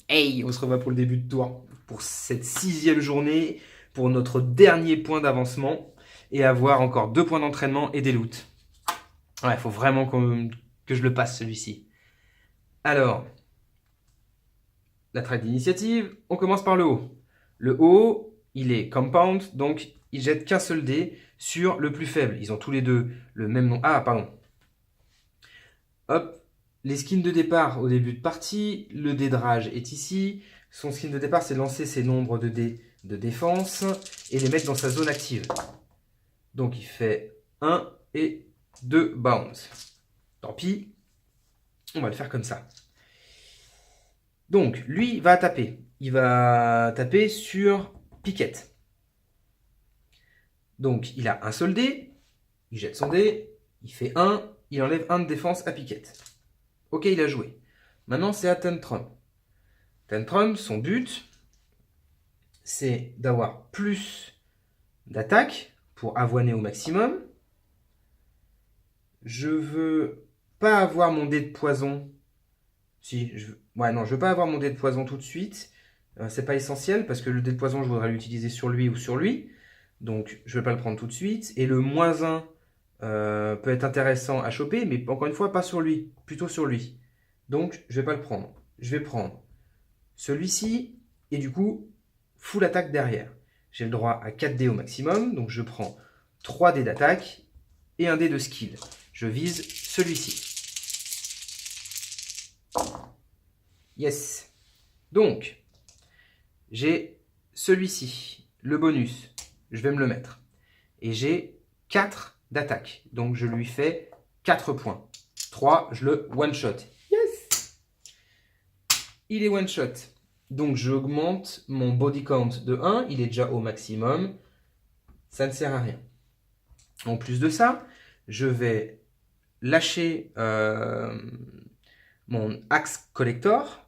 Hey, on se revoit pour le début de tour, pour cette 6e journée, pour notre dernier point d'avancement, et avoir encore 2 points d'entraînement et des loots. Ouais, il faut vraiment que je le passe celui-ci. Alors, la track d'initiative, on commence par le haut. Le haut, il est compound, donc il jette qu'un seul dé sur le plus faible. Ils ont tous les deux le même nom. Ah, pardon. Hop, les skins de départ au début de partie, le dé de rage est ici. Son skin de départ, c'est de lancer ses nombres de dés de défense et les mettre dans sa zone active. Donc il fait 1 et 2 bounce. Tant pis, on va le faire comme ça. Donc lui va taper. Il va taper sur Piquette. Donc il a un seul dé, il jette son dé, il fait 1, il enlève 1 de défense à Piquette. Ok, il a joué. Maintenant c'est à Tantrum. Tantrum, son but, c'est d'avoir plus d'attaque pour avoiner au maximum. Je veux pas avoir mon dé de poison. Ouais, non, je veux pas avoir mon dé de poison tout de suite. C'est pas essentiel parce que le dé de poison, je voudrais l'utiliser sur lui ou sur lui. Donc, je vais pas le prendre tout de suite. Et le -1 peut être intéressant à choper, mais encore une fois, pas sur lui, plutôt sur lui. Donc, je vais pas le prendre. Je vais prendre celui-ci et du coup, full attaque derrière. J'ai le droit à 4 dés au maximum, donc je prends 3 dés d'attaque et un dé de skill. Je vise celui-ci. Yes. Donc, j'ai celui-ci, le bonus. Je vais me le mettre. Et j'ai 4 d'attaque. Donc, je lui fais 4 points. 3, je le one-shot. Yes. Il est one-shot. Donc, j'augmente mon body count de 1. Il est déjà au maximum. Ça ne sert à rien. En plus de ça, je vais lâcher mon axe collector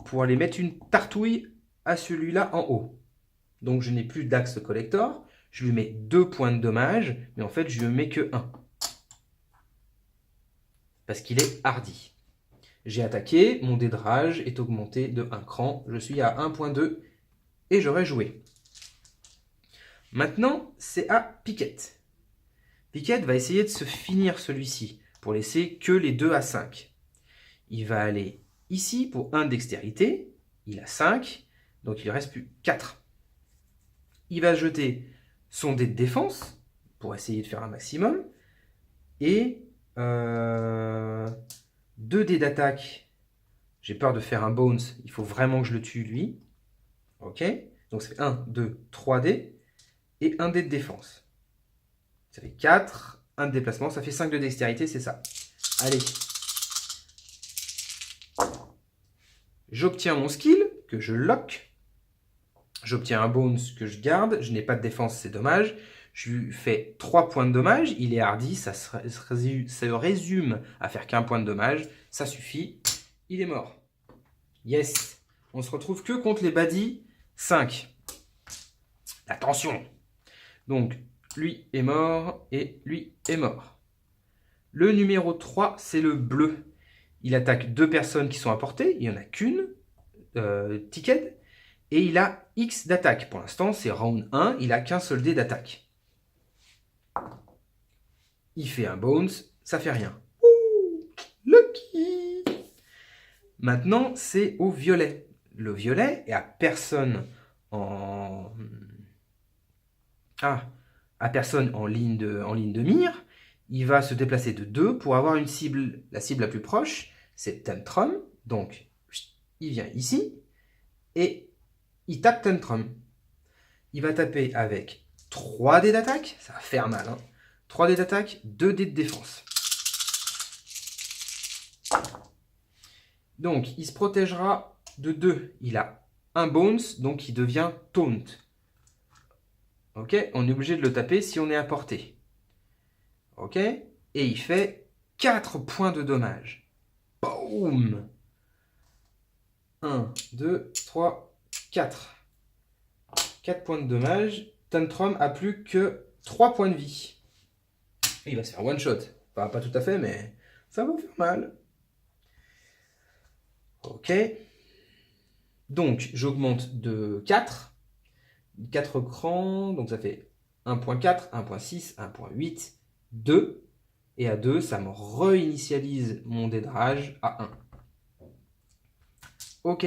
pour aller mettre une tartouille à celui-là en haut. Donc je n'ai plus d'axe collector, je lui mets 2 points de dommage, mais en fait je lui mets que 1. Parce qu'il est hardi. J'ai attaqué, mon dé de rage est augmenté de 1 cran, je suis à 1.2 et j'aurais joué. Maintenant, c'est à Piquette. Piquette va essayer de se finir celui-ci pour laisser que les 2 à 5. Il va aller ici pour 1 dextérité, il a 5, donc il ne reste plus 4. Il va jeter son dé de défense pour essayer de faire un maximum. Et 2 dés d'attaque. J'ai peur de faire un bones. Il faut vraiment que je le tue lui. Ok. Donc ça fait 1, 2, 3 dés. Et 1 dé de défense. Ça fait 4. 1 de déplacement. Ça fait 5 de dextérité. C'est ça. Allez. J'obtiens mon skill que je lock. J'obtiens un bones que je garde. Je n'ai pas de défense, c'est dommage. Je lui fais 3 points de dommage. Il est hardi, ça se résume à faire qu'un point de dommage. Ça suffit. Il est mort. Yes. On se retrouve que contre les baddies 5. Attention. Donc, lui est mort et lui est mort. Le numéro 3, c'est le bleu. Il attaque 2 personnes qui sont à portée. Il n'y en a qu'une. Ticket. Et il a X d'attaque. Pour l'instant, c'est round 1. Il n'a qu'un seul dé d'attaque. Il fait un bones. Ça fait rien. Ouh, lucky. Maintenant, c'est au violet. Le violet est à personne en... à personne en ligne de mire. Il va se déplacer de 2 pour avoir une cible. La cible la plus proche, c'est Tantrum. Donc, il vient ici et il tape Tantrum. Il va taper avec 3 dés d'attaque. Ça va faire mal. 3 dés d'attaque, 2 dés de défense. Donc, il se protégera de 2. Il a un bones, donc il devient taunt. Ok, on est obligé de le taper si on est à portée. Ok, et il fait 4 points de dommage. Boum. 1, 2, 3, 4. 4 points de dommage. Tantrum a plus que 3 points de vie. Il va se faire one shot. Enfin, pas tout à fait, mais ça va faire mal. Ok. Donc, j'augmente de 4. 4 crans, donc ça fait 1.4, 1.6, 1.8, 2. Et à 2, ça me réinitialise mon dédrage à 1. Ok,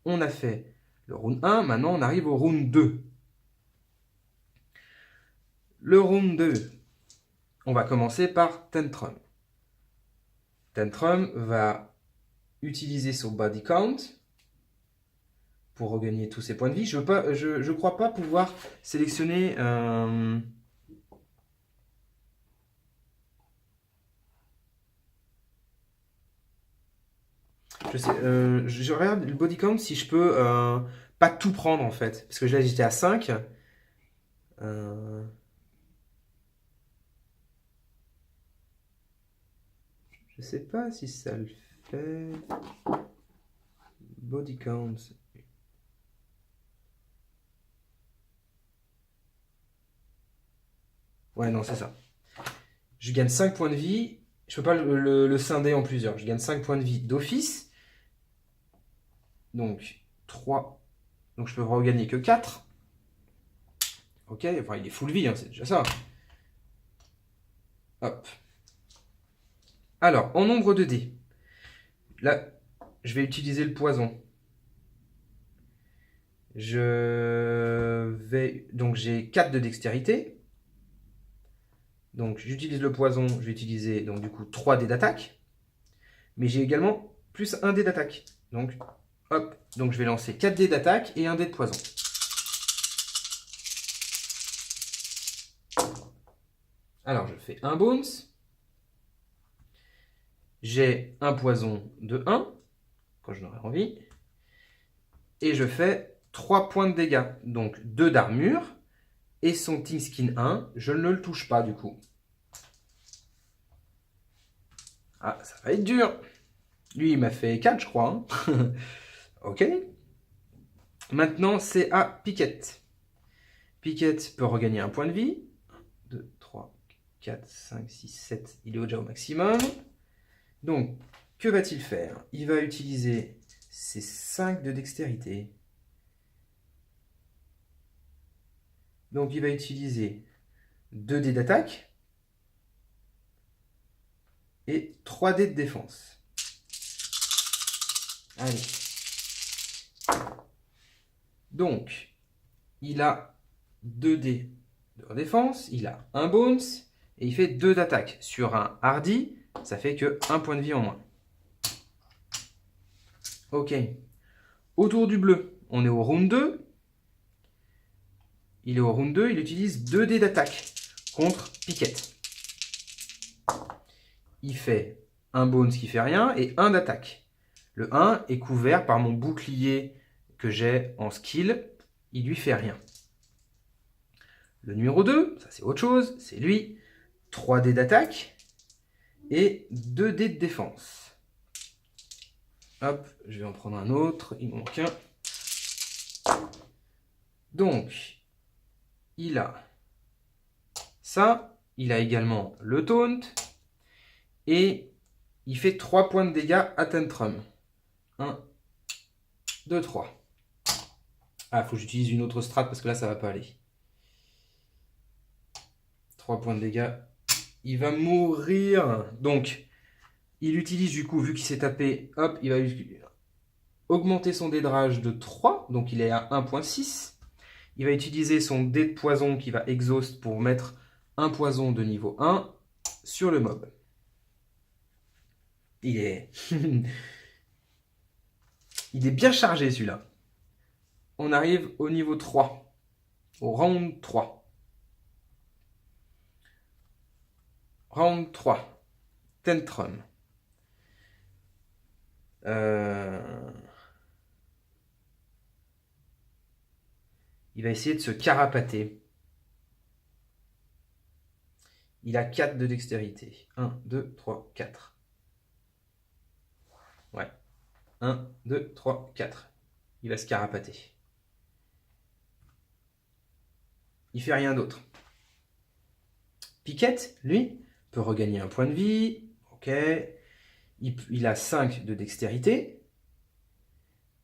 on a fait le round 1, maintenant on arrive au round 2. Le round 2, on va commencer par Tantrum. Tantrum va utiliser son body count pour regagner tous ses points de vie. Je crois pas pouvoir sélectionner je regarde le body count si je peux pas tout prendre en fait. Parce que là j'étais à 5. Je sais pas si ça le fait. Body count. Ouais, non, c'est ça. Je gagne 5 points de vie. Je peux pas le scinder en plusieurs. Je gagne 5 points de vie d'office. Donc, 3. Donc, je peux regagner que 4. Ok, enfin, il est full vie, hein, c'est déjà ça. Hop. Alors, en nombre de dés. Là, je vais utiliser le poison. Donc, j'ai 4 de dextérité. Donc, j'utilise le poison. Je vais utiliser, donc, du coup, 3 dés d'attaque. Mais j'ai également plus 1 dé d'attaque. Donc, hop. Donc, je vais lancer 4 dés d'attaque et 1 dé de poison. Alors, je fais un bones. J'ai un poison de 1, quand je n'aurai envie. Et je fais 3 points de dégâts. Donc 2 d'armure. Et son Ting Skin 1, je ne le touche pas du coup. Ah, ça va être dur. Lui, il m'a fait 4, je crois. Hein. Ok. Maintenant, c'est à Piquette. Piquette peut regagner un point de vie. 1, 2, 3, 4, 5, 6, 7. Il est déjà au maximum. Donc, que va-t-il faire? Il va utiliser ses 5 de dextérité. Donc, il va utiliser 2 dés d'attaque et 3 dés de défense. Allez. Donc, il a 2 dés de défense, il a un bones et il fait 2 d'attaque. Sur un hardy, ça fait que 1 point de vie en moins. Ok. Autour du bleu, on est au round 2. Il est au round 2, il utilise 2 dés d'attaque contre Piquette. Il fait un bones qui fait rien et 1 d'attaque. Le 1 est couvert par mon bouclier que j'ai en skill, il lui fait rien. Le numéro 2, ça c'est autre chose, c'est lui, 3 dés d'attaque et 2 dés de défense. Hop, je vais en prendre un autre, il m'en manque un. Donc, il a ça, il a également le taunt, et il fait 3 points de dégâts à Tantrum. 1, 2, 3. Ah, il faut que j'utilise une autre strat parce que là, ça va pas aller. 3 points de dégâts. Il va mourir. Donc, il utilise du coup, vu qu'il s'est tapé, hop, il va augmenter son dédrage de 3. Donc, il est à 1.6. Il va utiliser son dé de poison qui va exhaust pour mettre un poison de niveau 1 sur le mob. Il est... il est bien chargé celui-là. On arrive au niveau 3. Au round 3. Round 3. Tantrum. Il va essayer de se carapater. Il a 4 de dextérité. 1, 2, 3, 4. Ouais. 1, 2, 3, 4. Il va se carapater. Il fait rien d'autre. Piquette, lui, peut regagner un point de vie. Ok. Il a 5 de dextérité.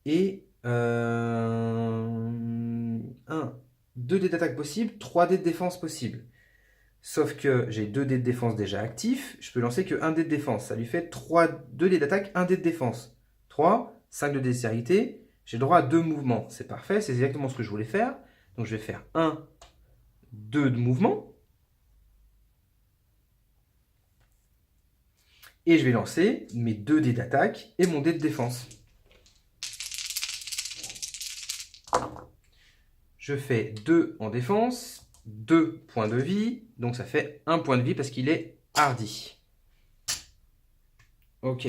Et 2 dés d'attaque possibles, 3 dés de défense possibles. Sauf que j'ai 2 dés de défense déjà actifs, je peux lancer que 1 dé de défense. Ça lui fait 2 dés d'attaque, 1 dé de défense. 3, 5 de dextérité, j'ai droit à 2 mouvements. C'est parfait, c'est exactement ce que je voulais faire. Donc je vais faire 1, 2 de mouvement. Et je vais lancer mes 2 dés d'attaque et mon dé de défense. Je fais 2 en défense, 2 points de vie, donc ça fait 1 point de vie parce qu'il est hardi. Ok.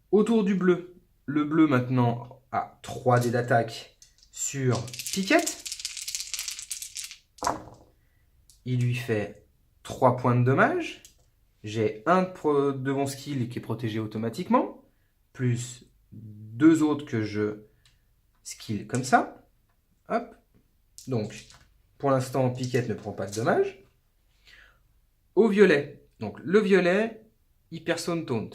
Autour du bleu, le bleu maintenant a 3 dés d'attaque sur Piquette. Il lui fait 3 points de dommage. J'ai un de mon skill qui est protégé automatiquement, plus 2 autres que je skill comme ça. Hop. Donc, pour l'instant, Piquette ne prend pas de dommages. Au violet. Donc, le violet, Hyperson Taunt.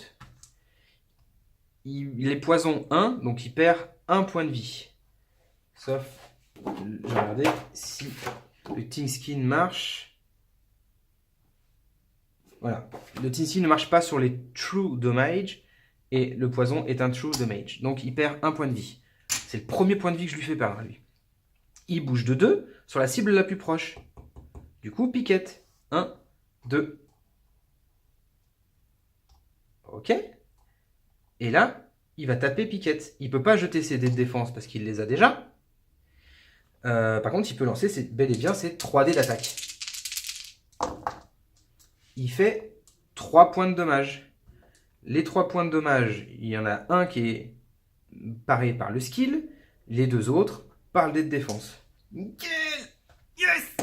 Il est poison 1, donc il perd 1 point de vie. Sauf, je vais regarder si le Team Skin marche. Voilà. Le Team Skin ne marche pas sur les True Damage, et le poison est un True Damage. Donc, il perd 1 point de vie. C'est le premier point de vie que je lui fais perdre, lui. Il bouge de 2 sur la cible la plus proche. Du coup, Piquette. 1, 2. Ok. Et là, il va taper Piquette. Il ne peut pas jeter ses dés de défense parce qu'il les a déjà. Par contre, il peut lancer bel et bien ses 3 dés d'attaque. Il fait 3 points de dommage. Les 3 points de dommage, il y en a un qui est paré par le skill, les 2 autres par le dé de défense. Yes!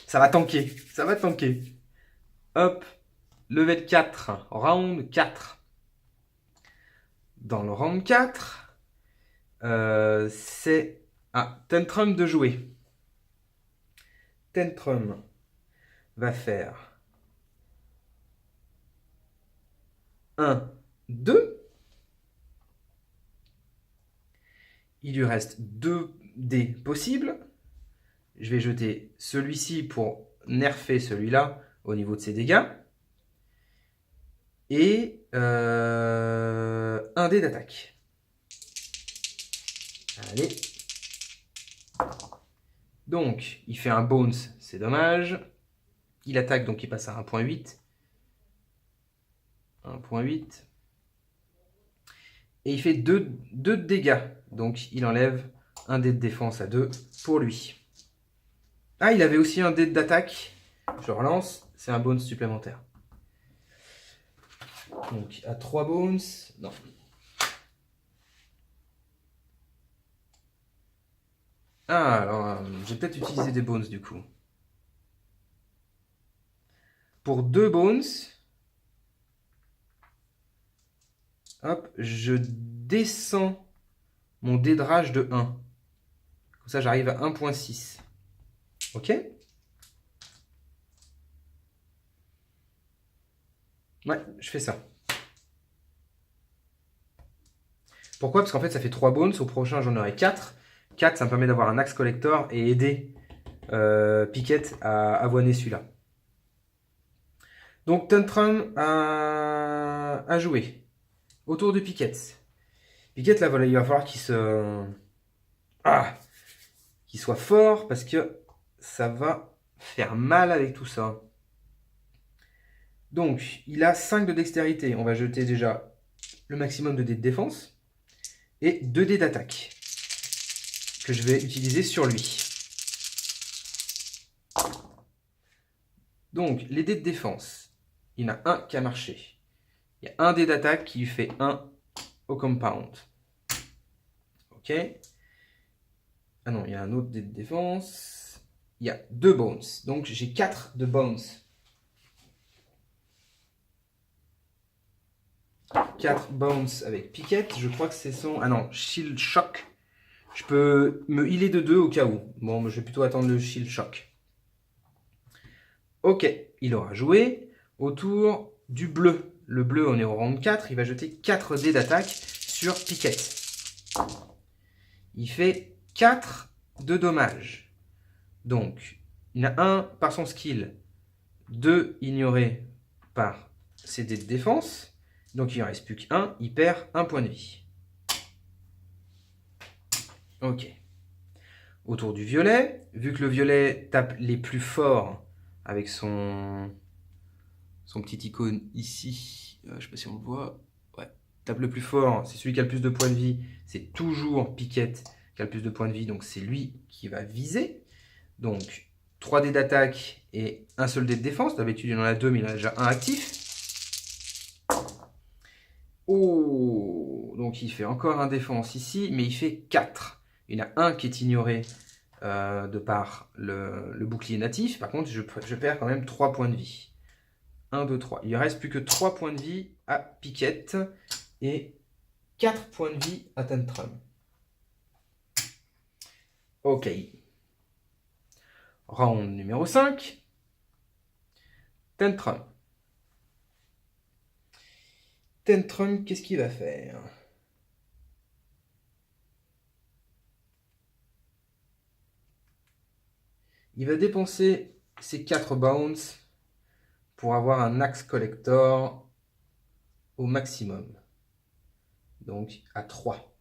Ça va tanker, ça va tanker. Hop, level 4, round 4. Dans le round 4, c'est Tantrum de jouer. Tantrum va faire 1, 2. Il lui reste 2 dés possibles. Je vais jeter celui-ci pour nerfer celui-là au niveau de ses dégâts. Et 1 dé d'attaque. Allez. Donc, il fait un bones, c'est dommage. Il attaque, donc il passe à 1.8. 1.8. Et il fait 2 de dégâts. Donc, il enlève un dé de défense à 2 pour lui. Ah, il avait aussi un dé d'attaque. Je relance, c'est un bones supplémentaire. Donc, à 3 bones. Non. Ah, alors, j'ai peut-être utilisé des bones du coup. Pour 2 bones, hop, je descends mon dé de rage de 1. Comme ça, j'arrive à 1.6. Ok? Ouais, je fais ça. Pourquoi? Parce qu'en fait, ça fait 3 bones. Au prochain, j'en aurai 4. 4, ça me permet d'avoir un axe collector et aider Piquette à avoiner celui-là. Donc, Tantrum à jouer. Autour de Piquette. Piquette, là, voilà, il va falloir qu'il soit fort parce que ça va faire mal avec tout ça. Donc, il a 5 de dextérité. On va jeter déjà le maximum de dés de défense. Et 2 dés d'attaque que je vais utiliser sur lui. Donc, les dés de défense, il y en a un qui a marché. Il y a un dé d'attaque qui lui fait 1 au compound. Ok. Ah non, il y a un autre dé de défense. Il y a 2 bones. Donc, j'ai 4 de bones. 4 bones avec Piquette. Je crois que c'est son... Ah non, Shield Shock. Je peux me healer de 2 au cas où. Bon, je vais plutôt attendre le Shield Shock. Ok, il aura joué autour du bleu. le bleu, on est au round 4, il va jeter 4 dés d'attaque sur Piquette. Il fait 4 de dommages. Donc, il a 1 par son skill, 2 ignorés par ses dés de défense. Donc, il en reste plus qu'un, il perd 1 point de vie. Ok. Autour du violet, vu que le violet tape les plus forts avec son petit icône ici, je sais pas si on le voit, ouais, tape le plus fort, c'est celui qui a le plus de points de vie, c'est toujours Piquette qui a le plus de points de vie, donc c'est lui qui va viser. Donc 3 dés d'attaque et un seul dé de défense, d'habitude il en a 2 mais il en a déjà un actif. Oh, donc il fait encore un défense ici, mais il fait 4. Il y en a un qui est ignoré de par le bouclier natif. Par contre, je perds quand même 3 points de vie. 1, 2, 3. Il ne reste plus que 3 points de vie à Piquette et 4 points de vie à Tantrum. Ok. Round numéro 5. Tantrum. Tantrum, qu'est-ce qu'il va faire? Il va dépenser ses 4 bounce pour avoir un axe collector au maximum. Donc à 3.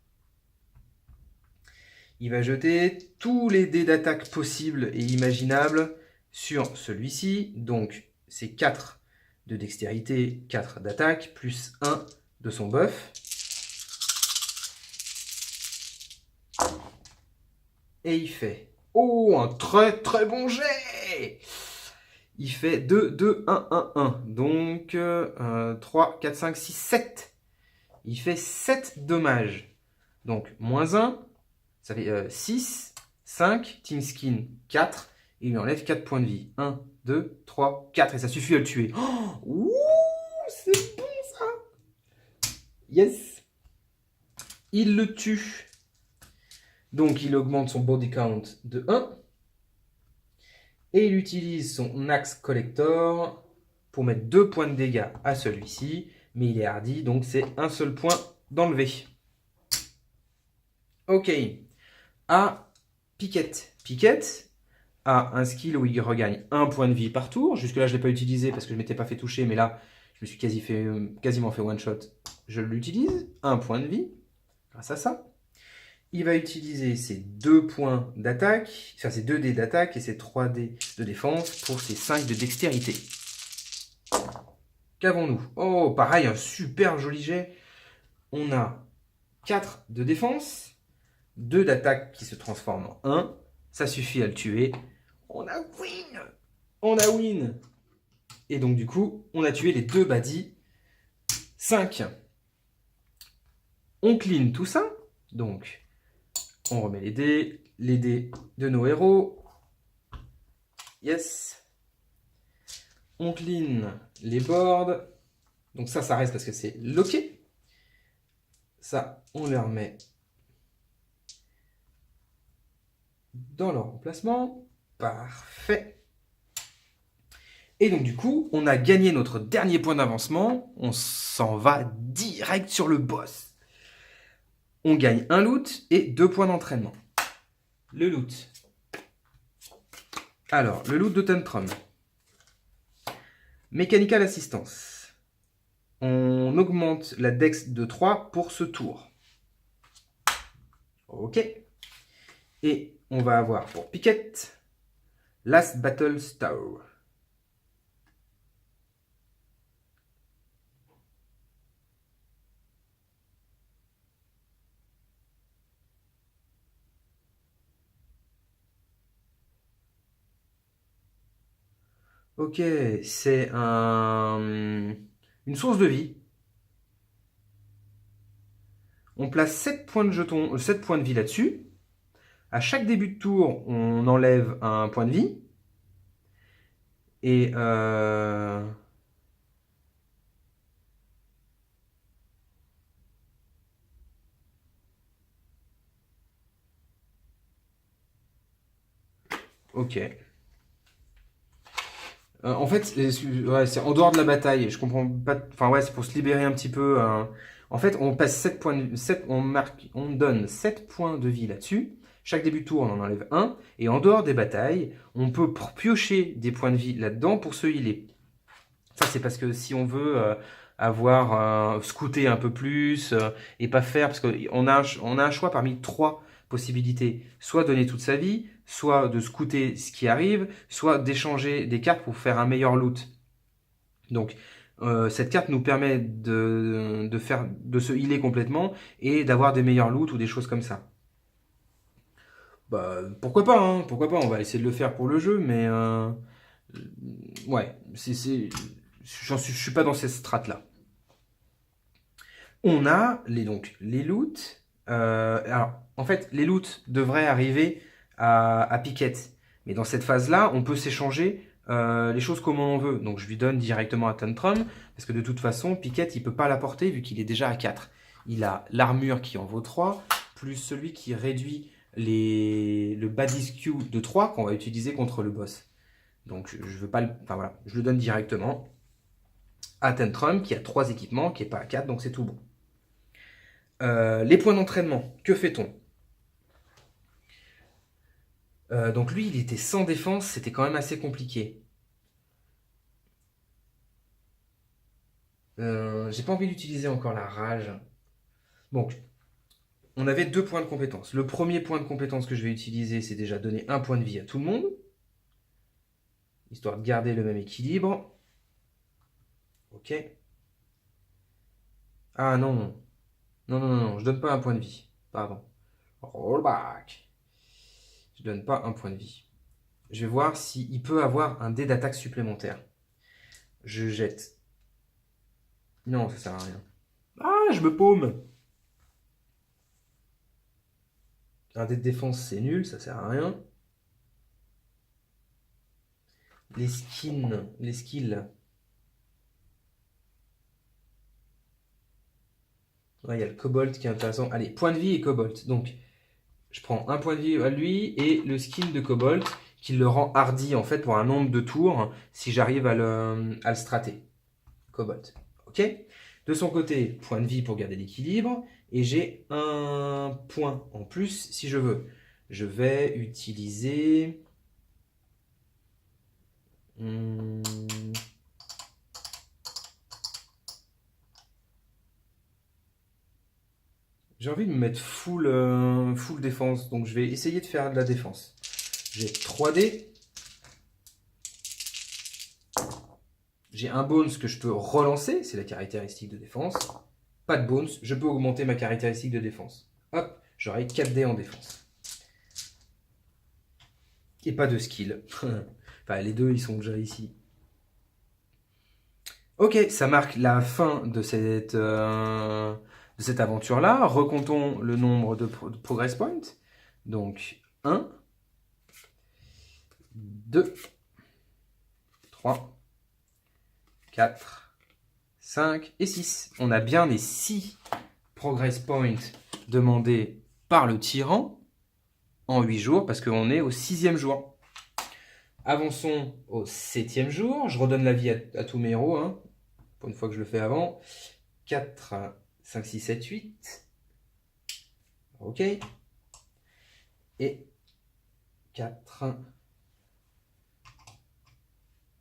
Il va jeter tous les dés d'attaque possibles et imaginables sur celui-ci. Donc c'est 4 de dextérité, 4 d'attaque, plus 1 de son buff. Et il fait... Oh, un très très bon jet! Il fait 2, 2, 1, 1, 1. Donc 3, 4, 5, 6, 7. Il fait 7 dommages. Donc moins 1, ça fait 6, 5, Team Skin 4. Et il lui enlève 4 points de vie. 1, 2, 3, 4. Et ça suffit à le tuer. Oh, ouh, c'est bon ça! Yes! Il le tue. Donc il augmente son body count de 1. Et il utilise son Axe Collector pour mettre 2 points de dégâts à celui-ci. Mais il est hardi, donc c'est un seul point d'enlever. Ok. À Piquette. Piquette a un skill où il regagne 1 point de vie par tour. Jusque là, je ne l'ai pas utilisé parce que je ne m'étais pas fait toucher. Mais là, je me suis quasiment fait one shot. Je l'utilise. 1 point de vie grâce à ça. Il va utiliser ses 2 points d'attaque, enfin ses 2 dés d'attaque et ses 3 dés de défense pour ses 5 de dextérité. Qu'avons-nous? Oh, pareil, un super joli jet. On a 4 de défense, 2 d'attaque qui se transforment en 1. Ça suffit à le tuer. On a win! On a win! Et donc du coup, on a tué les 2 baddies. 5. On clean tout ça. Donc, on remet les dés de nos héros. Yes. On clean les boards. Donc ça reste parce que c'est locké. Ça, on les remet dans leur emplacement. Parfait. Et donc du coup, on a gagné notre dernier point d'avancement. On s'en va direct sur le boss. On gagne un loot et 2 points d'entraînement. Le loot. Alors, le loot de Tantrum. Mechanical Assistance. On augmente la dex de 3 pour ce tour. Ok. Et on va avoir pour Piquette Last Battle Star. Ok, c'est une source de vie. On place 7 points de jetons, 7 points de vie là-dessus. À chaque début de tour, on enlève un point de vie. Et ok. En fait, ouais, c'est en dehors de la bataille. Je comprends pas. Enfin, ouais, c'est pour se libérer un petit peu. En fait, on passe 7 points de, 7, on marque, on donne 7 points de vie là-dessus. Chaque début de tour, on en enlève un. Et en dehors des batailles, on peut piocher des points de vie là-dedans pour se healer. Ça, c'est parce que si on veut avoir scouter un peu plus et pas faire, parce qu'on a, on a un choix parmi trois possibilités. Soit donner toute sa vie, soit de scouter ce qui arrive, soit d'échanger des cartes pour faire un meilleur loot. Donc, cette carte nous permet de se healer complètement et d'avoir des meilleurs loots ou des choses comme ça. Bah, pourquoi pas, hein, pourquoi pas, on va essayer de le faire pour le jeu, mais ouais, je suis pas dans cette strate-là. On a donc, les loots. Alors, en fait, les loots devraient arriver à Piquette. Mais dans cette phase-là, on peut s'échanger les choses comme on veut. Donc, je lui donne directement à Tantrum, parce que de toute façon, Piquette, il peut pas la porter vu qu'il est déjà à 4. Il a l'armure qui en vaut 3, plus celui qui réduit le Badis Q de 3 qu'on va utiliser contre le boss. Donc, je veux pas enfin, voilà, je le donne directement à Tantrum, qui a 3 équipements, qui est pas à 4, donc c'est tout bon. Les points d'entraînement, que fait-on? Donc lui, il était sans défense, c'était quand même assez compliqué. J'ai pas envie d'utiliser encore la rage. Donc, on avait 2 points de compétence. Le premier point de compétence que je vais utiliser, c'est déjà donner 1 point de vie à tout le monde, histoire de garder le même équilibre. Ok. Ah non, non, non, non, non, je donne pas un point de vie. Pardon. Rollback. Je donne pas un point de vie. Je vais voir s'il peut avoir un dé d'attaque supplémentaire. Je jette. Non, ça sert à rien. Ah, je me paume. Un dé de défense, c'est nul, ça sert à rien. Les skins, les skills. Ouais, il y a le Cobalt qui est intéressant. Allez, point de vie et Cobalt. Donc, je prends un point de vie à lui et le skin de Cobalt qui le rend hardy en fait pour un nombre de tours si j'arrive à le strater. Cobalt. Ok. De son côté, point de vie pour garder l'équilibre. Et j'ai un point en plus si je veux. Je vais utiliser... J'ai envie de me mettre full défense. Donc je vais essayer de faire de la défense. J'ai 3 dés. J'ai un bones que je peux relancer, c'est la caractéristique de défense. Pas de bones, je peux augmenter ma caractéristique de défense. Hop, j'aurai 4 dés en défense. Et pas de skill. Enfin, les deux, ils sont déjà ici. Ok, ça marque la fin de cette aventure-là. Recomptons le nombre de progress points. Donc, 1, 2, 3, 4, 5 et 6. On a bien les 6 progress points demandés par le tyran en 8 jours parce qu'on est au 6e jour. Avançons au 7e jour. Je redonne la vie à tous mes héros, hein, pour une fois que je le fais avant. 4, 5, 6, 7, 8. Ok. Et 4,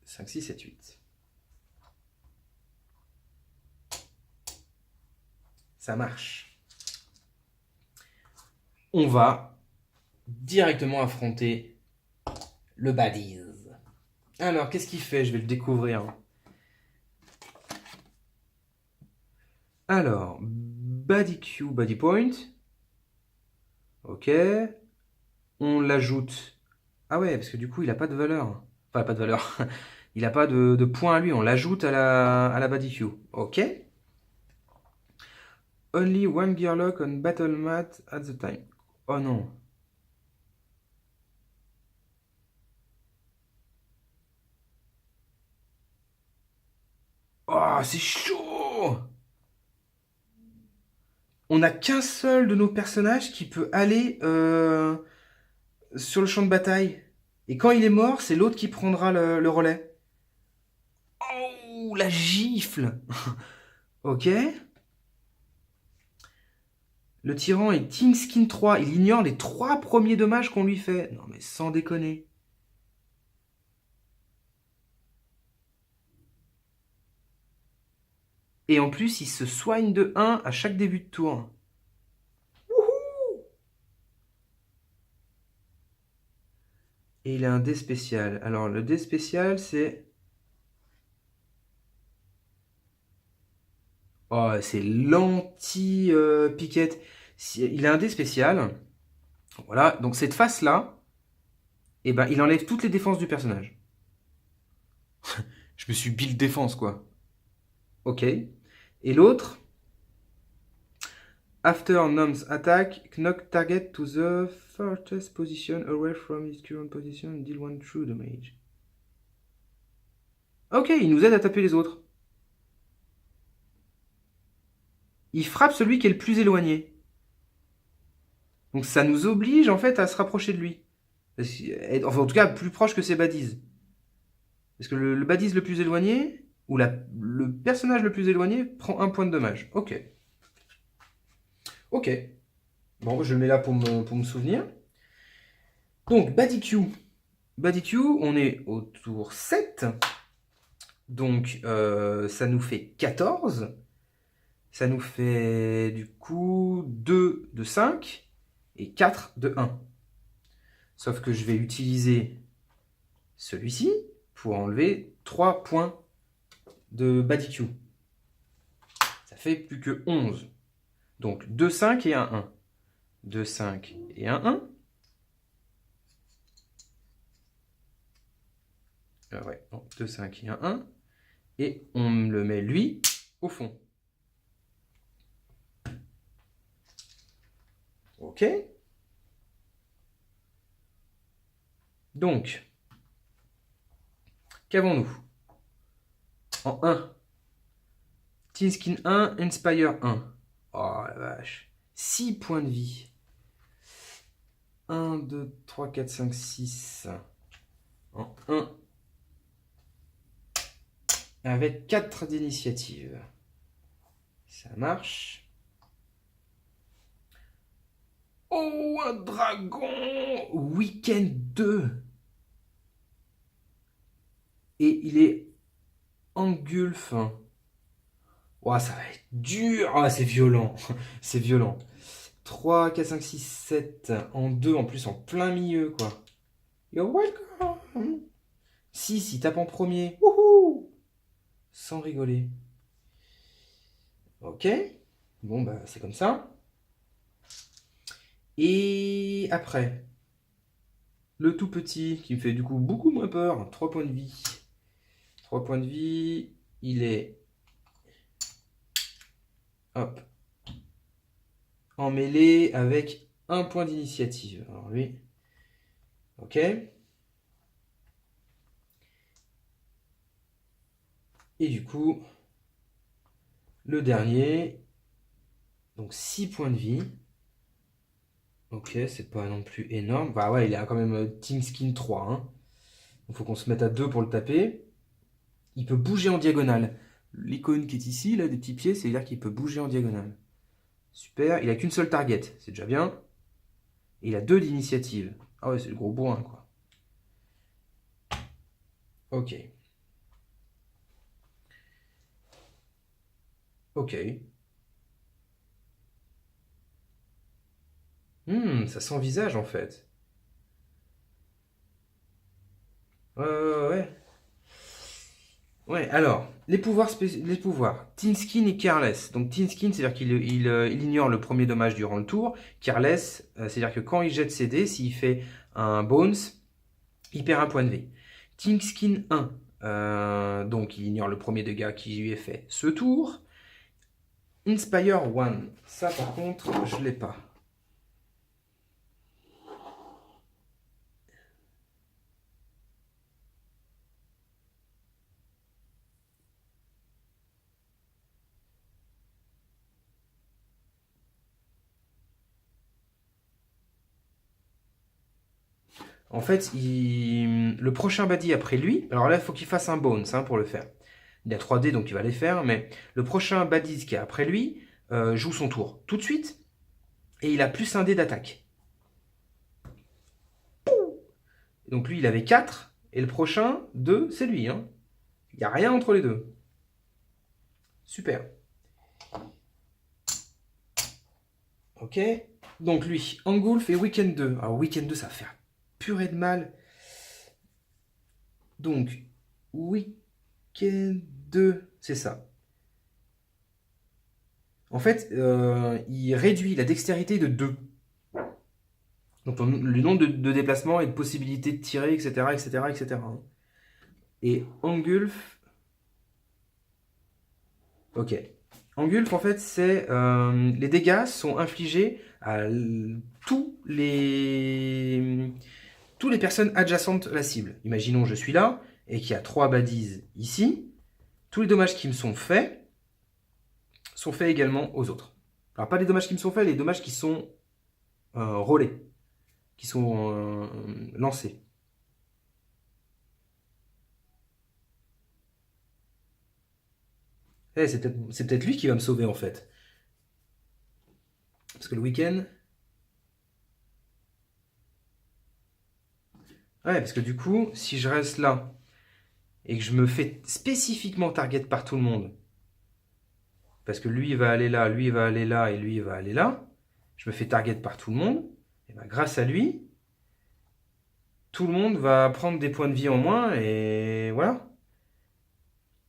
5, 6, 7, 8. Ça marche. On va directement affronter le baddies. Alors, qu'est-ce qu'il fait? Je vais le découvrir. Alors, Body Q, Body Point. Ok. On l'ajoute. Ah ouais, parce que du coup, il n'a pas de valeur. Enfin, pas de valeur. Il n'a pas de points à lui. On l'ajoute à la Body Q. Ok. Only one gear lock on battle mat at the time. Oh non. Oh, c'est chaud! On n'a qu'un seul de nos personnages qui peut aller sur le champ de bataille. Et quand il est mort, c'est l'autre qui prendra le relais. la gifle. Ok. Le tyran est Team Skin 3. Il ignore les 3 premiers dommages qu'on lui fait. Non mais sans déconner. Et en plus, il se soigne de 1 à chaque début de tour. Wouhou! Et il a un dé spécial. Alors le dé spécial c'est... Oh, c'est l'anti-piquette. Il a un dé spécial. Voilà, donc cette face-là, eh ben, il enlève toutes les défenses du personnage. Je me suis build défense, quoi. Ok. Et l'autre, after Nom's attack, knock target to the farthest position away from his current position and deal 1 true damage. Ok, il nous aide à taper les autres. Il frappe celui qui est le plus éloigné. Donc ça nous oblige en fait à se rapprocher de lui. Enfin en tout cas plus proche que ses baddies. Parce que le baddies le plus éloigné, ou le personnage le plus éloigné, prend 1 point de dommage. Ok. Ok. Bon, je le mets là pour me souvenir. Donc, Baddy Q. Baddy Q, on est au tour 7. Donc, ça nous fait 14. Ça nous fait, du coup, 2 de 5 et 4 de 1. Sauf que je vais utiliser celui-ci pour enlever 3 points de Baddy Q. Ça fait plus que 11. Donc 2, 5 et un 1. 2, 5 et un 1. Ouais, non, 2, 5 et un 1. Et on le met, lui, au fond. Ok. Donc, qu'avons-nous? En 1, Team Skin 1, Inspire 1. Oh la vache. 6 points de vie. 1, 2, 3, 4, 5, 6. En 1. Avec 4 d'initiative. Ça marche. Oh, un dragon! Week-end 2. Et il est engulf. Oh, ça va être dur. Ah, c'est violent. C'est violent. 3, 4, 5, 6, 7 en 2, en plus en plein milieu, quoi. You're welcome. 6, il tape en premier. Wouhou! Sans rigoler. Ok. Bon, bah, c'est comme ça. Et après, le tout petit, qui me fait du coup beaucoup moins peur. 3 points de vie. 3 points de vie. Il est... Hop. En mêlée avec 1 point d'initiative. Alors lui... Ok. Et du coup, le dernier, donc 6 points de vie. Ok, c'est pas non plus énorme. Bah ouais, il a quand même Team Skin 3. Hein. Il faut qu'on se mette à 2 pour le taper. Il peut bouger en diagonale. L'icône qui est ici, là, des petits pieds, c'est-à-dire qu'il peut bouger en diagonale. Super. Il a qu'une seule target, c'est déjà bien. Et il a 2 d'initiative. Ah ouais, c'est le gros bourrin, quoi. Ok. Ok. Ça s'envisage en fait. Ouais. Ouais, alors, les pouvoirs. Tinskin et Careless. Donc Tinskin, c'est-à-dire qu'il ignore le premier dommage durant le tour. Careless, c'est-à-dire que quand il jette ses dés, s'il fait un Bones, il perd un point de vie. Tinskin 1, donc il ignore le premier dégât qui lui est fait ce tour. Inspire 1, ça par contre, je l'ai pas. En fait, le prochain Buddy après lui, alors là, il faut qu'il fasse un Bones hein, pour le faire. Il a 3 dés, donc il va les faire, mais le prochain Badiz qui est après lui joue son tour tout de suite, et il a plus un dé d'attaque. Donc lui, il avait 4, et le prochain, 2, c'est lui. Hein. Il n'y a rien entre les deux. Super. Ok. Donc lui, Angulf et Weekend 2. Alors Weekend 2, ça va faire purée de mal. Donc, Weekend 2, c'est ça. En fait, il réduit la dextérité de 2. Donc le nombre de déplacements et de possibilités de tirer, etc. etc., etc. Et Angulf... Ok. Angulf, en fait, c'est... les dégâts sont infligés à toutes les personnes adjacentes à la cible. Imaginons je suis là, et qu'il y a 3 badises ici. Tous les dommages qui me sont faits également aux autres. Alors pas les dommages qui me sont faits, les dommages qui sont relais, qui sont lancés. C'est peut-être lui qui va me sauver en fait. Parce que le week-end... Ouais, parce que du coup, si je reste là et que je me fais spécifiquement target par tout le monde, parce que lui il va aller là, lui il va aller là et lui il va aller là, je me fais target par tout le monde, et ben grâce à lui, tout le monde va prendre des points de vie en moins et voilà.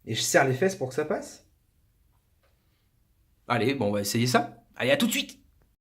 Et je serre les fesses pour que ça passe. Allez, bon, on va essayer ça. Allez, à tout de suite!